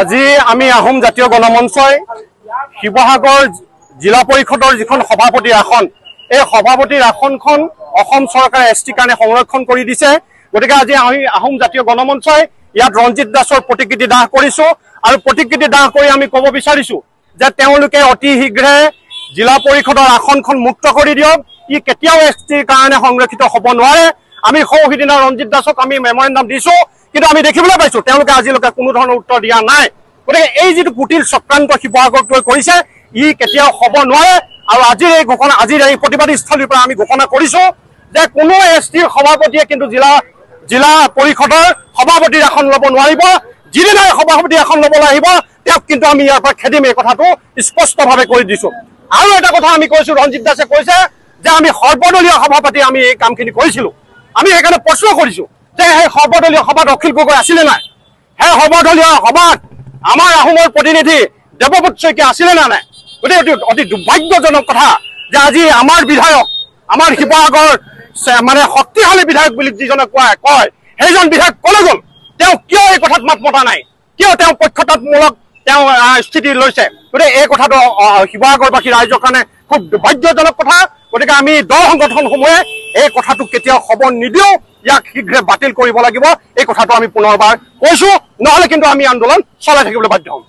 আজি আমি আহোম জাতীয় গণমঞ্চই শিৱসাগৰ জিলা পৰিষদৰ যিখন সভাপতিৰ আসন এই সভাপতিৰ আসনখন অসম চৰকাৰে এছটিৰ কাৰণে সংৰক্ষণ কৰি দিছে। গতিকে আজি আমি আহোম জাতীয় গণমঞ্চই ইয়াত ৰঞ্জিত দাসৰ প্ৰতিকৃতি দাহ কৰিছো আৰু প্ৰতিকৃতি দাহ কৰি আমি ক'ব বিচাৰিছো যে তেওঁলোকে অতি শীঘ্ৰে জিলা পৰিষদৰ আসনখন মুক্ত কৰি দিয়ক। ই কেতিয়াও এছটিৰ কাৰণে সংৰক্ষিত হ'ব নোৱাৰে। আমি সৌহিদিনা ৰঞ্জিত দাসক আমি মেমৰেণ্ডাম দিছো, কিন্তু আমি দেখিবলৈ পাইছো তেওঁলোকে আজিলৈকে কোনো ধৰণৰ উত্তৰ দিয়া নাই। গতিকে এই যিটো কুটিল চক্ৰান্ত শিৱসাগৰটোৱে কৰিছে ই কেতিয়াও হ'ব নোৱাৰে। আৰু আজিৰ এই প্ৰতিবাদী স্থলীৰ পৰা আমি ঘোষণা কৰিছো যে কোনো এছটিৰ সভাপতিয়ে কিন্তু জিলা পৰিষদৰ সভাপতিৰ আসন ল'ব নোৱাৰিব। যিদিনাই সভাপতিৰ আসন ল'বলৈ আহিব তেওঁক কিন্তু আমি ইয়াৰ পৰা খেদিম, এই কথাটো স্পষ্টভাৱে কৰি দিছো। আৰু এটা কথা আমি কৈছো, ৰঞ্জিত দাসে কৈছে যে আমি সৰ্বদলীয় সভাপতি আমি এই কামখিনি কৰিছিলো। আমি সেইকাৰণে প্ৰশ্ন কৰিছো যে সেই সৰ্বদলীয় সভাত অখিল গগৈ আছিলে নাই? সেই সৰ্বদলীয় সভাত আমাৰ আহোমৰ প্ৰতিনিধি দেৱব্ৰত শইকীয়া আছিলে নে নাই? গতিকে অতি দুৰ্ভাগ্যজনক কথা যে আজি আমাৰ বিধায়ক, আমাৰ শিৱসাগৰ মানে শক্তিশালী বিধায়ক বুলি যিজনে কয় সেইজন বিধায়ক কলৈ গ'ল? তেওঁ কিয় এই কথাত মাত মতা নাই? কিয় তেওঁ পক্ষপাতমূলক তেওঁ স্থিতি লৈছে? গতিকে এই কথাটো শিৱসাগৰবাসী ৰাইজৰ কাৰণে খুব দুৰ্ভাগ্যজনক কথা। গতিকে আমি দল সংগঠনসমূহে এই কথাটো কেতিয়াও হ'ব নিদিওঁ, ইয়াক শীঘ্ৰে বাতিল কৰিব লাগিব। এই কথাটো আমি পুনৰবাৰ কৈছো, নহ'লে কিন্তু আমি আন্দোলন চলাই থাকিবলৈ বাধ্য হ'ম।